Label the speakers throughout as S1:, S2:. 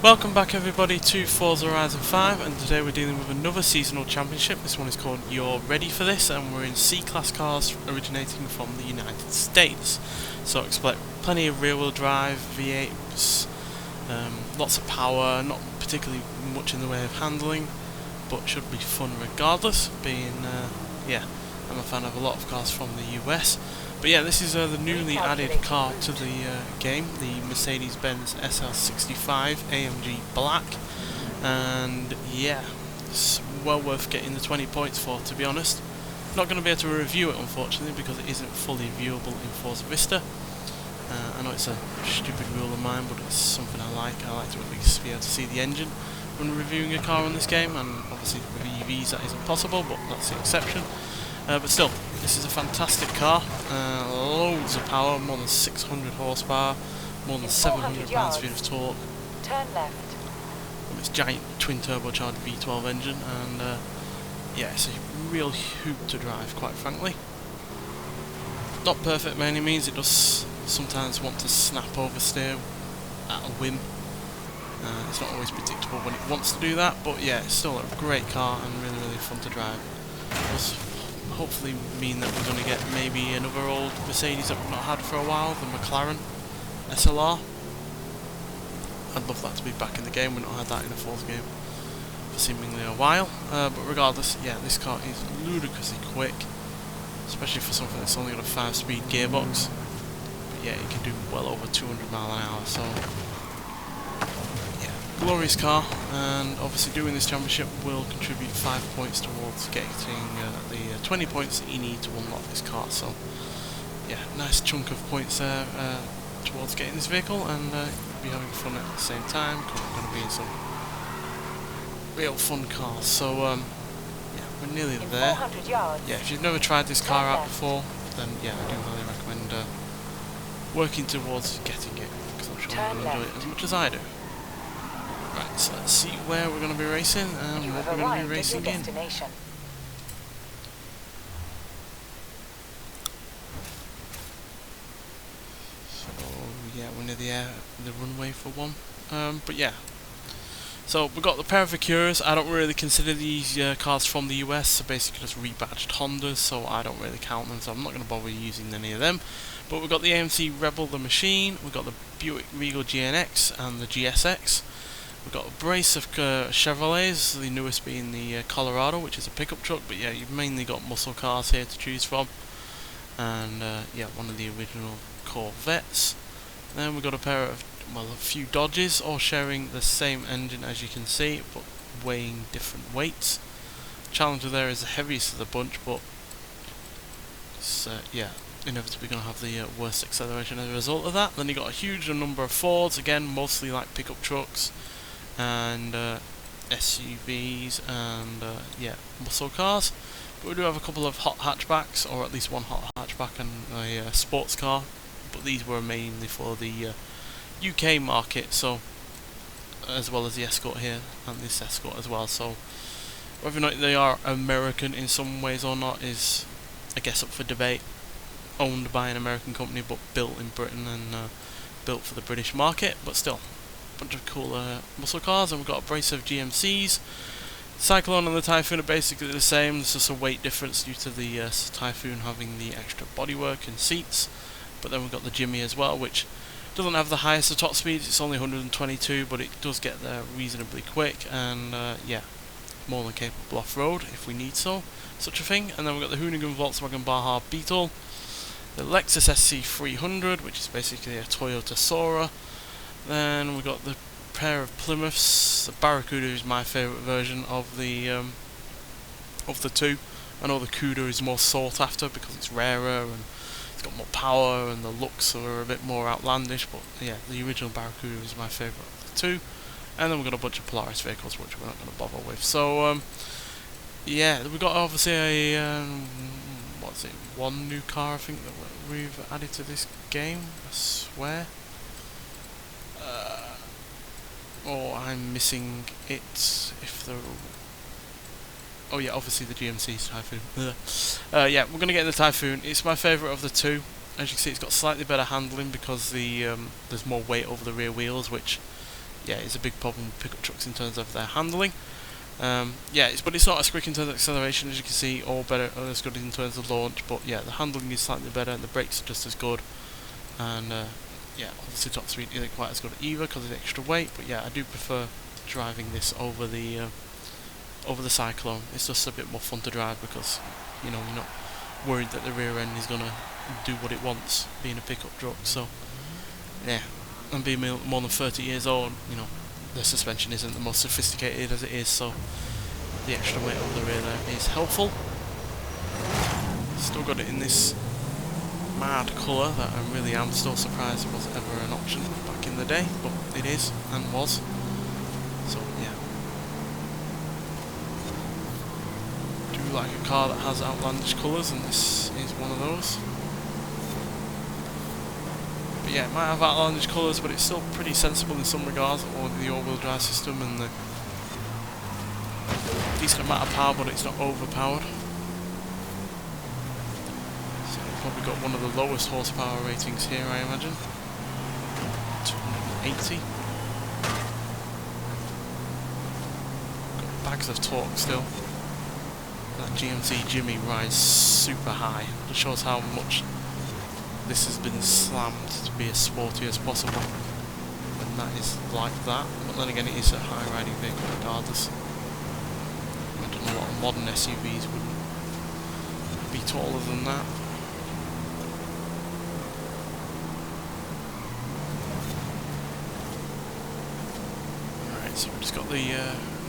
S1: Welcome back everybody to Forza Horizon 5, and today we're dealing with another seasonal championship. This one is called You're Ready for This, and we're in C-Class cars originating from the United States. So expect plenty of rear-wheel drive, V8s, lots of power, not particularly much in the way of handling, but should be fun regardless, being, I'm a fan of a lot of cars from the US. But yeah, this is the newly added car to the game, the Mercedes-Benz SL65 AMG Black, and yeah, it's well worth getting the 20 points for, to be honest. Not going to be able to review it unfortunately because it isn't fully viewable in Forza Vista. I know it's a stupid rule of mine, but it's something I like. I like to at least be able to see the engine when reviewing a car on this game, and obviously with EVs that isn't possible, but that's the exception. But still, this is a fantastic car, loads of power, more than 600 horsepower, more than 700 pounds-feet of torque.
S2: Turn left.
S1: With its giant twin-turbocharged V12 engine, and yeah, it's a real hoot to drive, quite frankly. Not perfect by any means, it does sometimes want to snap oversteer at a whim. It's not always predictable when it wants to do that, but yeah, it's still a great car and really, really fun to drive. Hopefully mean that we're going to get maybe another old Mercedes that we've not had for a while, the McLaren SLR. I'd love that to be back in the game. We've not had that in a Forza game for seemingly a while, but regardless, yeah, this car is ludicrously quick, especially for something that's only got a 5-speed gearbox. But yeah, it can do well over 200 miles an hour, so glorious car, and obviously doing this championship will contribute 5 points towards getting the 20 points that you need to unlock this car. So yeah, nice chunk of points there towards getting this vehicle, and you'll be having fun at the same time. We're going to be in some real fun cars. So yeah, we're nearly there. Yeah, if you've never tried this car out before, then yeah, I do highly recommend working towards getting it, because I'm sure you'll enjoy it as much as I do. Right, so let's see where we're going to be racing and what we're going to be racing in. So yeah, we're near the runway for one. But yeah, so we've got the pair of Acuras. I don't really consider these cars from the US, so basically just rebadged Hondas, so I don't really count them, so I'm not going to bother using any of them. But we've got the AMC Rebel the Machine, we've got the Buick Regal GNX and the GSX. We've got a brace of Chevrolets, the newest being the Colorado, which is a pickup truck, but yeah, you've mainly got muscle cars here to choose from. And yeah, one of the original Corvettes. Then we've got a pair of, well, a few Dodges, all sharing the same engine as you can see, but weighing different weights. Challenger there is the heaviest of the bunch, but it's, yeah, inevitably going to have the worst acceleration as a result of that. Then you've got a huge number of Fords, again, mostly like pickup trucks and SUVs and yeah, muscle cars. But we do have a couple of hot hatchbacks, or at least one hot hatchback and a sports car, but these were mainly for the UK market, so as well as the Escort here and this Escort as well. So whether or not they are American in some ways or not is, I guess, up for debate. Owned by an American company but built in Britain and built for the British market, but still bunch of cool muscle cars. And we've got a brace of GMCs. Cyclone and the Typhoon are basically the same, there's just a weight difference due to the Typhoon having the extra bodywork and seats. But then we've got the Jimmy as well, which doesn't have the highest of top speeds, it's only 122, but it does get there reasonably quick, and yeah, more than capable off-road if we need such a thing. And then we've got the Hoonigan Volkswagen Baja Beetle, the Lexus SC300, which is basically a Toyota Sora. Then we've got the pair of Plymouths. The Barracuda is my favourite version of the two. I know the Cuda is more sought after because it's rarer and it's got more power and the looks are a bit more outlandish, but yeah, the original Barracuda is my favourite of the two. And then we've got a bunch of Polaris vehicles which we're not going to bother with. So yeah, we've got obviously a what's it, one new car I think that we've added to this game, I swear. Or I'm missing it if the... Oh yeah, obviously the GMC's Typhoon. Yeah, we're going to get the Typhoon. It's my favourite of the two. As you can see, it's got slightly better handling because the there's more weight over the rear wheels, which yeah, it's a big problem with pickup trucks in terms of their handling. Yeah, but it's not as quick in terms of acceleration as you can see, or better, or as good in terms of launch. But yeah, the handling is slightly better, and the brakes are just as good. And yeah, obviously top speed isn't quite as good either because of the extra weight. But yeah, I do prefer driving this over the Cyclone. It's just a bit more fun to drive because you know you're not worried that the rear end is gonna do what it wants, being a pickup truck. So yeah, and being more than 30 years old, you know, the suspension isn't the most sophisticated as it is, so the extra weight over the rear there is helpful. Still got it in this mad colour that I really am still surprised it wasn't ever an option back in the day, but it is and was. So yeah, do like a car that has outlandish colours, and this is one of those. But yeah, it might have outlandish colours, but it's still pretty sensible in some regards, or the all-wheel drive system and the decent amount of power, but it's not overpowered. So we've probably got one of the lowest horsepower ratings here, I imagine. 280. Got bags of torque still. That GMC Jimmy rides super high. It shows how much this has been slammed to be as sporty as possible, and that is like that. But then again, it is a high riding vehicle regardless. I imagine a lot of modern SUVs wouldn't be taller than that. Alright, so we've just got the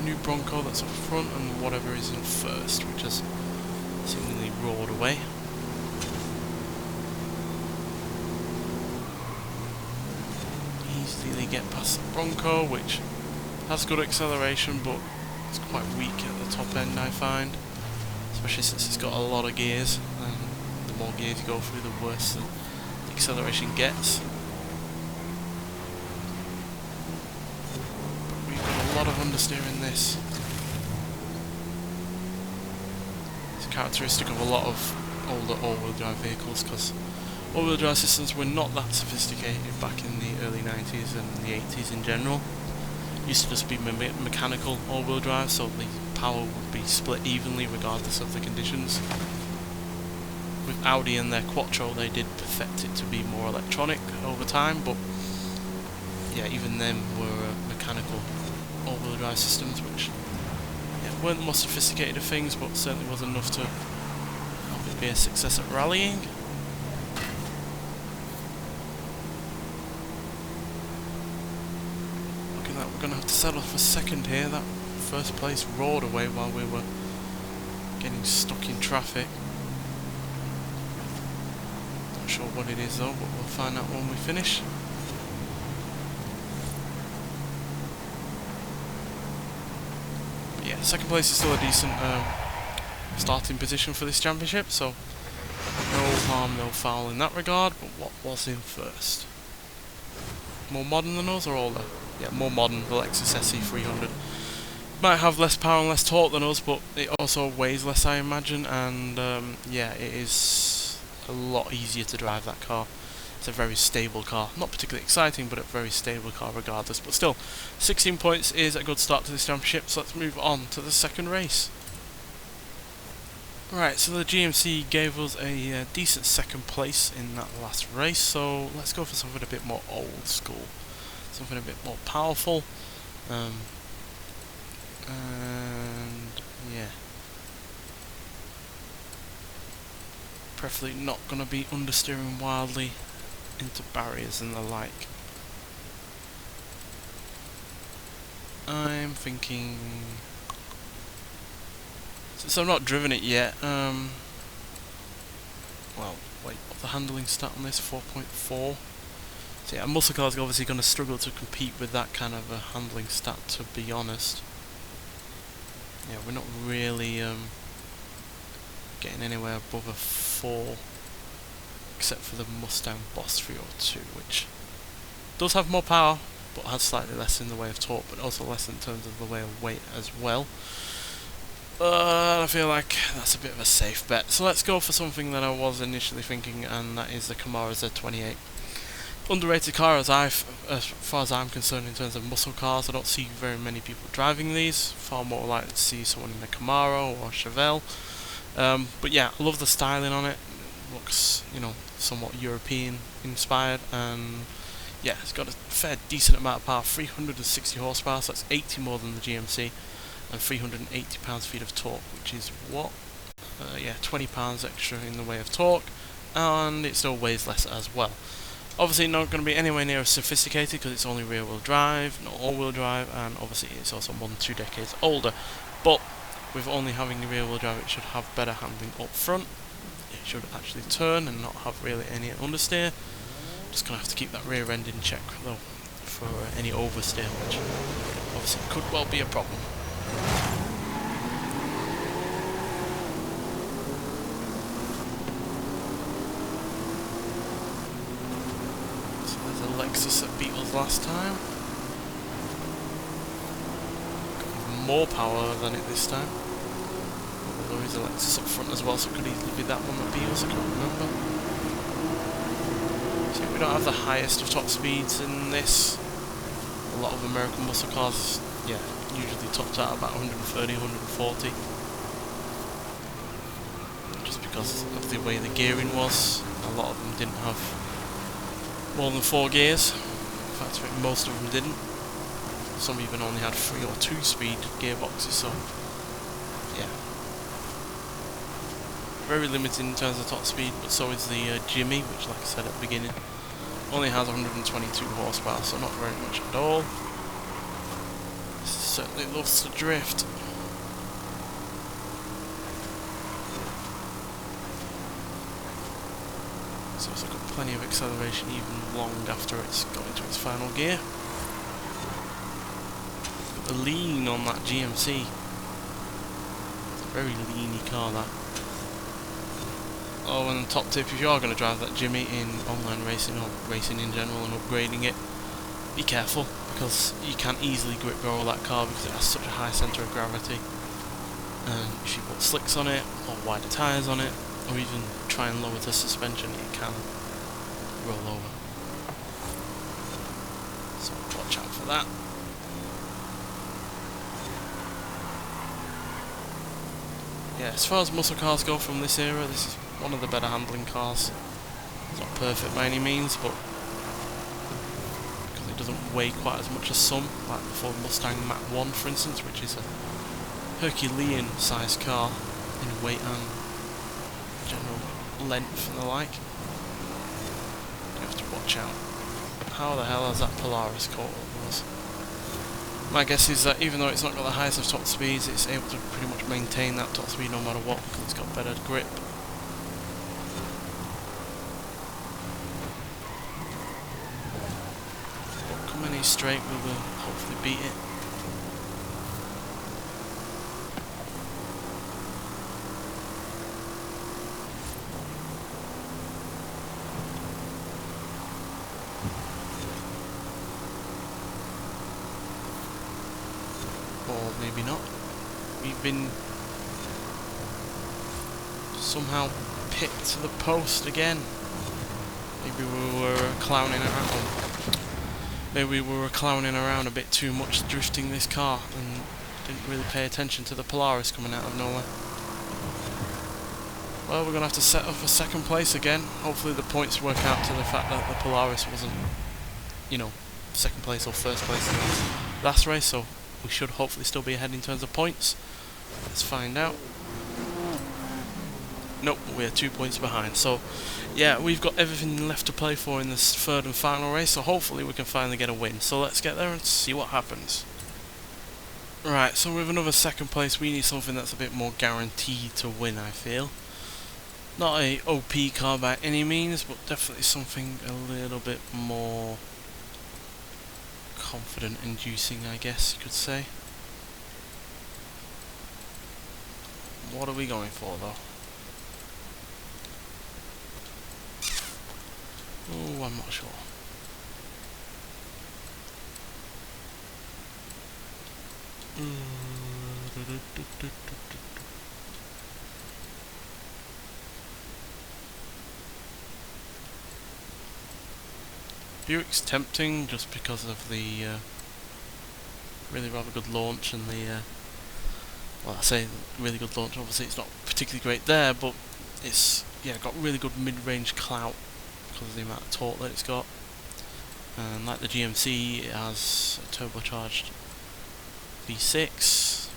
S1: new Bronco that's up front and whatever is in first, which has seemingly roared away. Easily get past the Bronco, which has good acceleration, but it's quite weak at the top end, I find, especially since it's got a lot of gears, and the more gears you go through, the worse the acceleration gets. But we've got a lot of understeer in this. It's characteristic of a lot of older all-wheel drive vehicles, because all-wheel drive systems were not that sophisticated back in the early 90s and the 80s in general. It used to just be mechanical all-wheel drive, so the power would be split evenly regardless of the conditions. With Audi and their Quattro, they did perfect it to be more electronic over time, but yeah, even them were mechanical all-wheel drive systems, which yeah, weren't the most sophisticated of things, but certainly was enough to help it be a success at rallying. We're going to have to settle for second here. That first place roared away while we were getting stuck in traffic. Not sure what it is though, but we'll find out when we finish. But yeah, second place is still a decent starting position for this championship, so no harm, no foul in that regard. But what was in first? More modern than us or older? Yeah, more modern, the Lexus SE300. Might have less power and less torque than us, but it also weighs less, I imagine, and yeah, it is a lot easier to drive that car. It's a very stable car. Not particularly exciting, but a very stable car regardless. But still, 16 points is a good start to this championship, so let's move on to the second race. Right, so the GMC gave us a decent second place in that last race, so let's go for something a bit more old school. Something a bit more powerful, and yeah, preferably not going to be understeering wildly into barriers and the like. I'm thinking, since I've not driven it yet, well, wait, what's the handling stat on this? 4.4. So yeah, a muscle car is obviously going to struggle to compete with that kind of a handling stat, to be honest. Yeah, we're not really getting anywhere above a 4, except for the Mustang Boss 302, which does have more power, but has slightly less in the way of torque, but also less in terms of the way of weight as well. I feel like that's a bit of a safe bet. So let's go for something that I was initially thinking, and that is the Camaro Z28. Underrated car as far as I'm concerned in terms of muscle cars. I don't see very many people driving these. Far more likely to see someone in a Camaro or a Chevelle. But yeah, I love the styling on it. It looks, you know, somewhat European inspired, and yeah, it's got a fair decent amount of power. 360 horsepower, so that's 80 more than the GMC, and 380 pounds-feet of torque, which is what? Yeah, 20 pounds extra in the way of torque, and it still weighs less as well. Obviously not going to be anywhere near as sophisticated because it's only rear wheel drive, not all wheel drive, and obviously it's also more than 2 decades older. But with only having the rear wheel drive, it should have better handling up front. It should actually turn and not have really any understeer. Just going to have to keep that rear end in check though for any oversteer, which obviously could well be a problem. Lexus that beat us last time. Got more power than it this time. Although there's a Lexus up front as well, so it could easily be that one that beat us, I can't remember. So we don't have the highest of top speeds in this. A lot of American muscle cars, yeah, usually topped out about 130, 140. Just because of the way the gearing was, a lot of them didn't have more than 4 gears. In fact, most of them didn't. Some even only had 3 or 2 speed gearboxes, so yeah. Very limited in terms of top speed, but so is the Jimmy, which, like I said at the beginning, only has 122 horsepower, so not very much at all. Certainly loves to drift. So it's got plenty of acceleration even long after it's got into its final gear. Got the lean on that GMC. It's a very leany car, that. Oh, and top tip, if you are going to drive that Jimmy in online racing or racing in general and upgrading it, be careful, because you can easily grip roll that car because it has such a high centre of gravity. And if you put slicks on it, or wider tyres on it, or even try and lower the suspension, it can roll over. So watch out for that. Yeah, as far as muscle cars go from this era, this is one of the better handling cars. It's not perfect by any means, but because it doesn't weigh quite as much as some, like the Ford Mustang Mach-1 for instance, which is a Herculean sized car in weight and general length and the like. You have to watch out. How the hell has that Polaris caught up with us? My guess is that even though it's not got the highest of top speeds, it's able to pretty much maintain that top speed no matter what because it's got better grip. But come any straight, we will hopefully beat it. Or maybe not. We've been somehow picked to the post again. Maybe we were clowning around. Maybe we were clowning around a bit too much drifting this car and didn't really pay attention to the Polaris coming out of nowhere. Well, we're going to have to set up for second place again. Hopefully the points work out to the fact that the Polaris wasn't, you know, second place or first place in the last race, so we should hopefully still be ahead in terms of points. Let's find out. Nope, we're 2 points behind. So, yeah, we've got everything left to play for in this third and final race, so hopefully we can finally get a win. So let's get there and see what happens. Right, so with another second place, we need something that's a bit more guaranteed to win, I feel. Not a OP car by any means, but definitely something a little bit more confident inducing, I guess you could say. What are we going for though? Oh, I'm not sure. Buick's tempting just because of the really rather good launch and the well, I say really good launch, obviously it's not particularly great there, but it's got really good mid-range clout because of the amount of torque that it's got. And like the GMC, it has a turbocharged V6.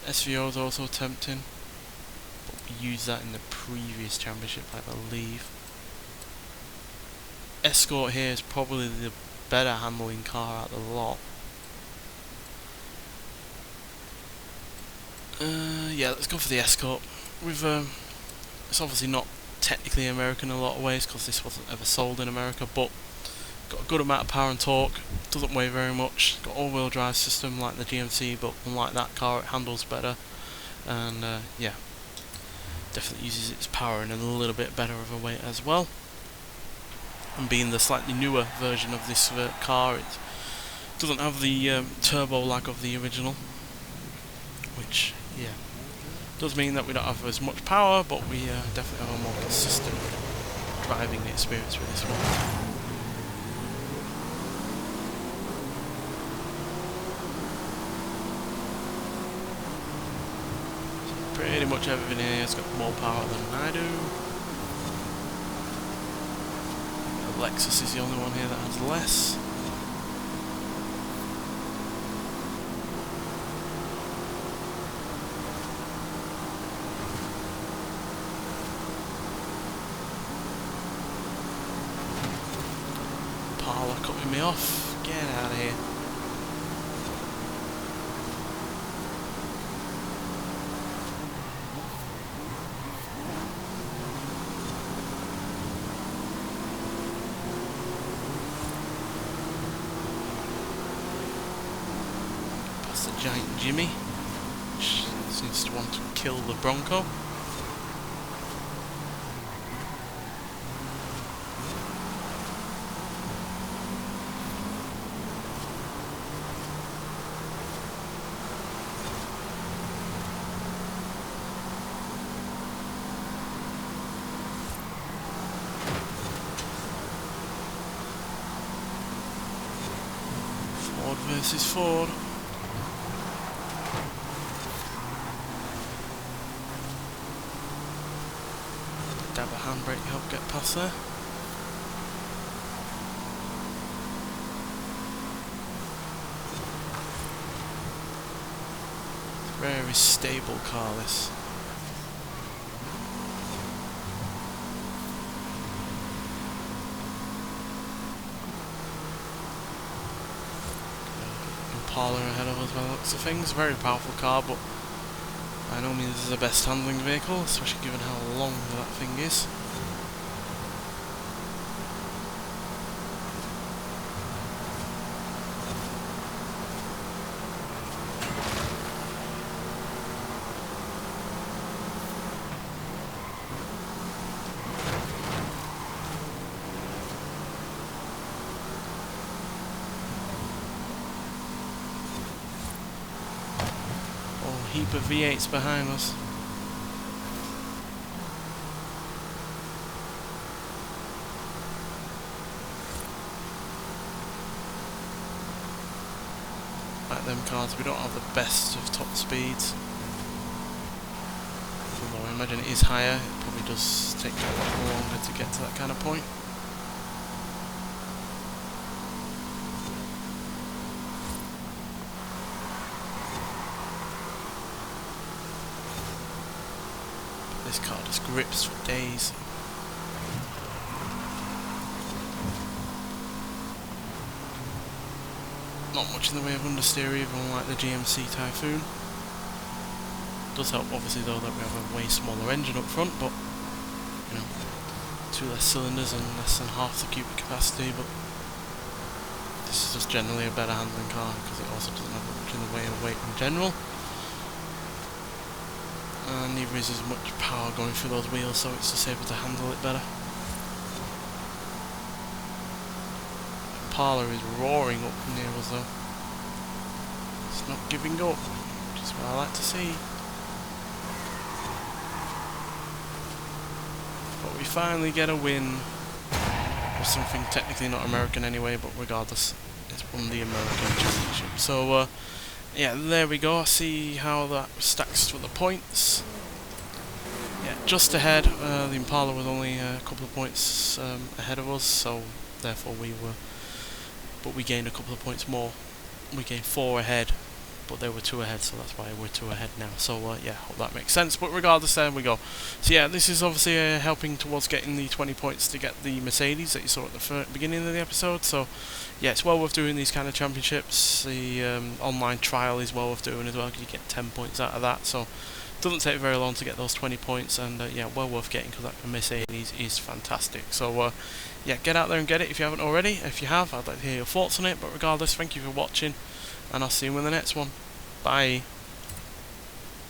S1: SVO is also tempting, but we used that in the previous championship, I believe. Escort here is probably the better handling car out of the lot. Yeah, let's go for the Escort. It's obviously not technically American in a lot of ways because this wasn't ever sold in America, but got a good amount of power and torque, doesn't weigh very much, got all-wheel drive system like the GMC, but unlike that car it handles better, and yeah, definitely uses its power in a little bit better of a way as well. And being the slightly newer version of this car, it doesn't have the turbo lag of the original, which does mean that we don't have as much power, but we definitely have a more consistent driving experience with this one. Pretty much everything here has got more power than I do. The Lexus is the only one here that has less. Parlour cutting me off. Get out of here. The giant Jimmy, which seems to want to kill the Bronco. Ford versus Ford. Dab a handbrake to help get past there. Very stable car, this. Impala ahead of us by the looks of things. Very powerful car, but by no means is the best handling vehicle, especially given how long that thing is. Heap of V8s behind us. Like them cars, we don't have the best of top speeds. Although I imagine it is higher, it probably does take a lot longer to get to that kind of point. This car just grips for days. Not much in the way of understeer even like the GMC Typhoon. Does help obviously though that we have a way smaller engine up front, but you know, 2 less cylinders and less than half the cubic capacity, but this is just generally a better handling car because it also doesn't have much in the way of weight in general. And neither is as much power going through those wheels, so it's just able to handle it better. Impala is roaring up near us though. It's not giving up, which is what I like to see. But we finally get a win of something technically not American anyway, but regardless, it's won the American Championship. So, yeah, there we go. See how that stacks to the points. Yeah, just ahead. The Impala was only a couple of points ahead of us, so therefore we gained a couple of points more. We gained 4 ahead, but they were 2 ahead, so that's why we're 2 ahead now. So yeah, hope that makes sense. But regardless, there we go. So yeah, this is obviously helping towards getting the 20 points to get the Mercedes that you saw at the beginning of the episode. So yeah, it's well worth doing these kind of championships. The online trial is well worth doing as well, because you get 10 points out of that. So it doesn't take very long to get those 20 points, and yeah, well worth getting, because that Mercedes is fantastic. So yeah, get out there and get it if you haven't already. If you have, I'd like to hear your thoughts on it. But regardless, thank you for watching, and I'll see you in the next one. Bye.